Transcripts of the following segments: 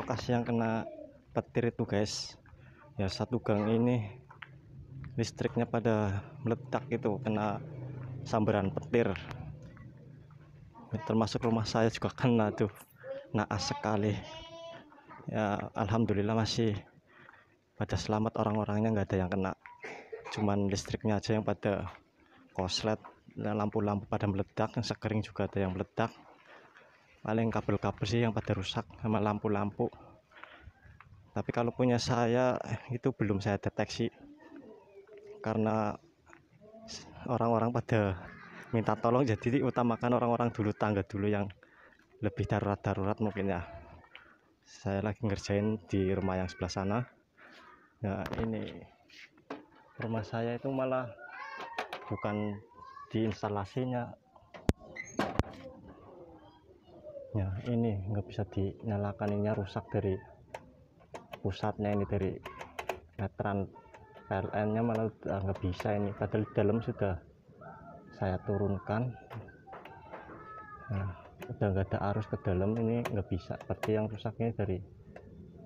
lokasi yang kena petir itu guys. Ya, satu gang ini listriknya pada meledak, itu kena sambaran petir. Termasuk rumah saya juga kena tuh, naas sekali. Ya alhamdulillah masih pada selamat, orang-orangnya nggak ada yang kena, cuman listriknya aja yang pada koslet. Lampu-lampu pada meledak, yang sekering juga ada yang meledak. Paling kabel-kabel sih yang pada rusak sama lampu-lampu. Tapi kalau punya saya itu belum saya deteksi, karena orang-orang pada minta tolong, jadi utamakan orang-orang dulu, tangga dulu yang lebih darurat mungkin ya. Saya lagi ngerjain di rumah yang sebelah sana. Ya ini rumah saya itu malah bukan di instalasinya. Ya ini nggak bisa dinyalakan, ininya rusak dari pusatnya, ini dari meteran PLN nya malah nggak bisa ini, padahal di dalam sudah saya turunkan. Nah, udah nggak ada arus ke dalam, ini nggak bisa. Berarti yang rusaknya dari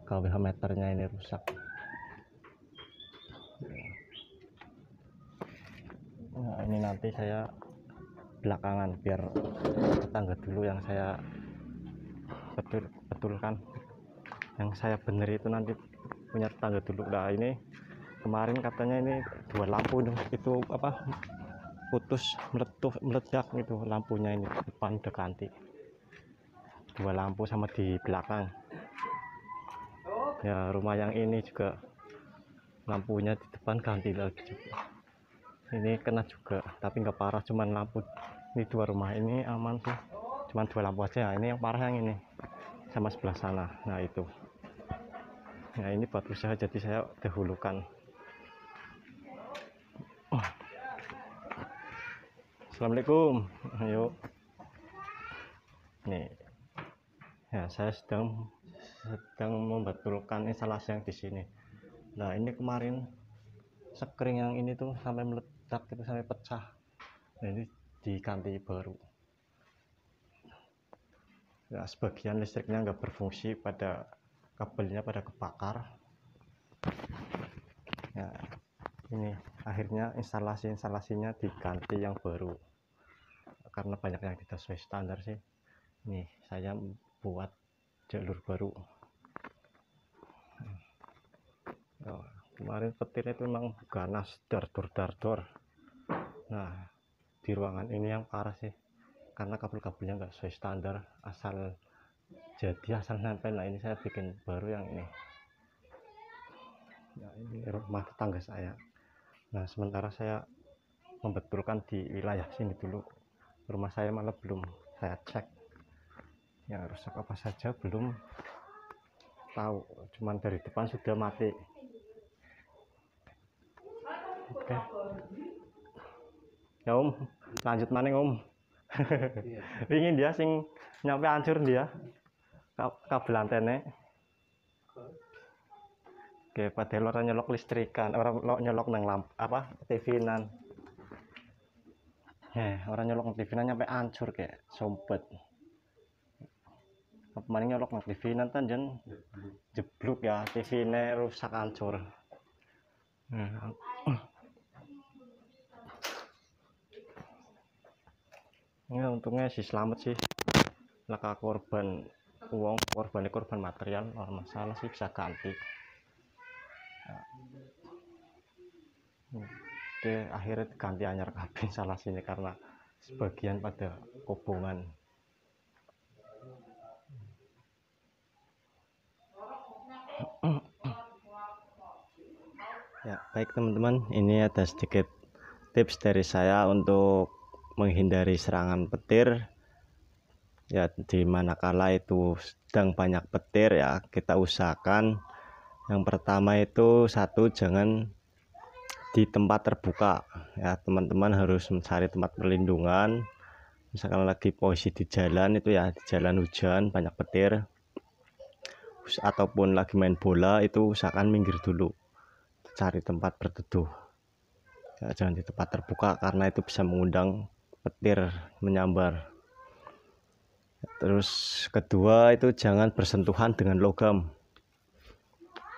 KWH meternya ini rusak. Nah ini nanti saya belakangan, biar tetangga dulu yang saya betulkan, yang saya bener itu nanti punya tetangga dulu. Nah ini kemarin katanya ini dua lampu itu apa, putus meledak itu lampunya, ini depan udah ganti dua lampu sama di belakang. Ya rumah yang ini juga lampunya di depan ganti lagi juga. Ini kena juga tapi nggak parah, cuman lampu. Ini dua rumah ini aman sih, cuman dua lampu aja. Ini yang parah yang ini sama sebelah sana. Nah itu ya, ini buat usaha jadi saya dahulukan. Assalamualaikum. Ayo nih ya, saya sedang membetulkan instalasi yang di sini. Nah ini kemarin sekring yang ini tuh sampai meledak, itu sampai pecah. Nah ini diganti baru. Ya, sebagian listriknya nggak berfungsi, pada kabelnya pada kebakar. Ya ini akhirnya instalasinya diganti yang baru, karena banyak yang tidak sesuai standar sih. Nih saya buat jalur baru. Oh, kemarin petirnya itu memang ganas, dar-dor. Nah di ruangan ini yang parah sih, karena kabel-kabelnya nggak sesuai standar, asal nempel. Nah ini saya bikin baru yang ini. Nah ini rumah tetangga saya. Nah sementara saya membetulkan di wilayah sini dulu. Rumah saya malah belum saya cek yang rusak apa saja, belum tahu, cuman dari depan sudah mati. Oke ya Om, lanjut maning Om. Ingin dia sing nyampe hancur dia kabel antene. Oke, padahal orang nyolok listrikan, orang nyolok nang lampu apa, TV nan. Orang nyolok TV nan nyampe hancur kayak sompet. Kemarin nyolok nang TV nan kan jen jeblok ya, TV ne rusak hancur. Ya untungnya sih selamat sih. Laka korban uang, korban material, masalah sih bisa ganti. Oke, akhirnya ganti anyar kabin salah sini karena sebagian pada kobongan. Ya baik teman-teman, ini ada sedikit tips dari saya untuk menghindari serangan petir. Ya di manakala itu sedang banyak petir ya, kita usahakan yang pertama itu satu, jangan di tempat terbuka ya. Teman-teman harus mencari tempat perlindungan. Misalkan lagi posisi di jalan itu ya, di jalan hujan banyak petir, ataupun lagi main bola, itu usahakan minggir dulu, cari tempat berteduh ya, jangan di tempat terbuka karena itu bisa mengundang petir menyambar Terus kedua itu jangan bersentuhan dengan logam.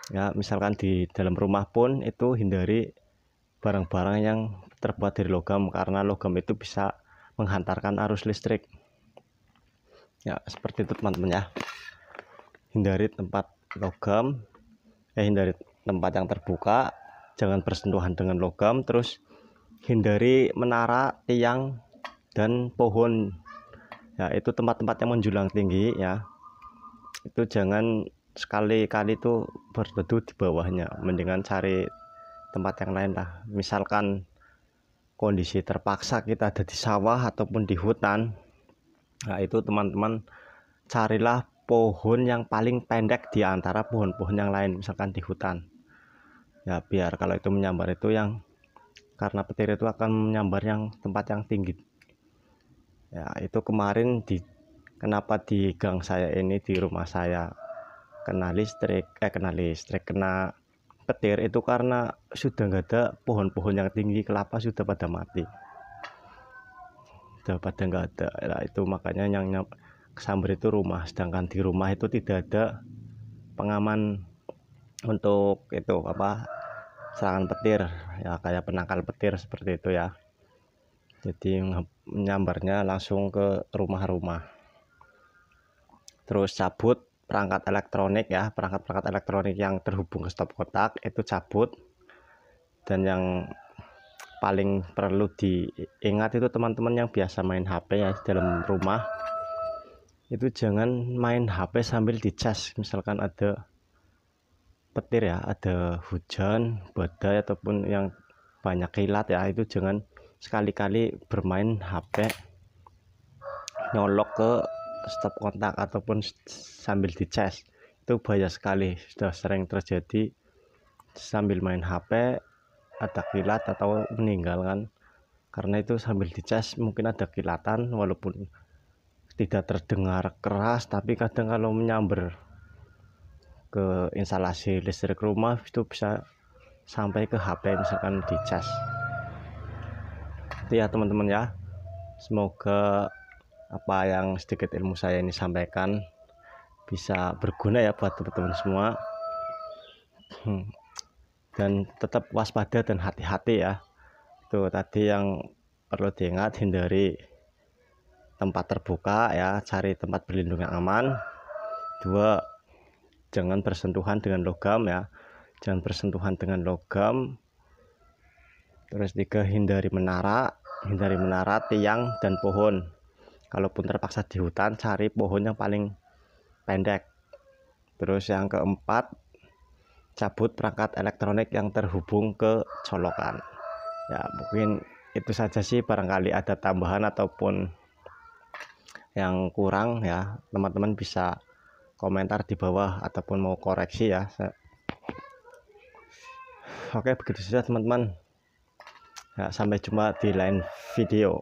Ya, misalkan di dalam rumah pun itu hindari barang-barang yang terbuat dari logam, karena logam itu bisa menghantarkan arus listrik. Ya, seperti itu teman-teman ya. Hindari tempat logam, hindari tempat yang terbuka, jangan bersentuhan dengan logam. Terus hindari menara, tiang, dan pohon. Ya, itu tempat-tempat yang menjulang tinggi ya. Itu jangan sekali-kali tuh berteduh di bawahnya, mendingan cari tempat yang lain lah. Misalkan kondisi terpaksa kita ada di sawah ataupun di hutan, nah itu teman-teman carilah pohon yang paling pendek di antara pohon-pohon yang lain, misalkan di hutan ya, biar kalau itu menyambar itu yang, karena petir itu akan menyambar yang tempat yang tinggi ya. Itu kemarin kenapa di gang saya ini, di rumah saya kena petir itu karena sudah nggak ada pohon-pohon yang tinggi kelapa, sudah pada mati, sudah pada nggak ada ya. Itu makanya yang kesambar itu rumah, sedangkan di rumah itu tidak ada pengaman untuk itu serangan petir ya, kayak penangkal petir seperti itu ya. Jadi menyambarnya langsung ke rumah-rumah. Terus cabut perangkat elektronik ya, perangkat-perangkat elektronik yang terhubung ke stop kontak itu cabut. Dan yang paling perlu diingat itu teman-teman yang biasa main HP ya di dalam rumah, itu jangan main HP sambil dicas. Misalkan ada petir ya, ada hujan, badai ataupun yang banyak kilat ya, itu jangan sekali-kali bermain HP nyolok ke stop kontak ataupun sambil dicas. Itu bahaya sekali, sudah sering terjadi sambil main HP ada kilat atau meninggal kan, karena itu sambil dicas mungkin ada kilatan walaupun tidak terdengar keras, tapi kadang kalau menyambar ke instalasi listrik rumah itu bisa sampai ke HP misalkan dicas. Itu ya teman-teman ya, semoga apa yang sedikit ilmu saya ini sampaikan bisa berguna ya buat teman-teman semua. Dan tetap waspada dan hati-hati ya. Itu tadi yang perlu diingat, hindari tempat terbuka ya, cari tempat berlindung yang aman. 2, jangan bersentuhan dengan logam ya, jangan bersentuhan dengan logam. Terus 3, hindari menara, tiang, dan pohon. Kalaupun terpaksa di hutan, cari pohon yang paling pendek. Terus yang keempat, cabut perangkat elektronik yang terhubung ke colokan. Ya mungkin itu saja sih, barangkali ada tambahan ataupun yang kurang ya, teman-teman bisa komentar di bawah ataupun mau koreksi ya. Oke, begitu saja teman-teman ya, sampai jumpa di lain video.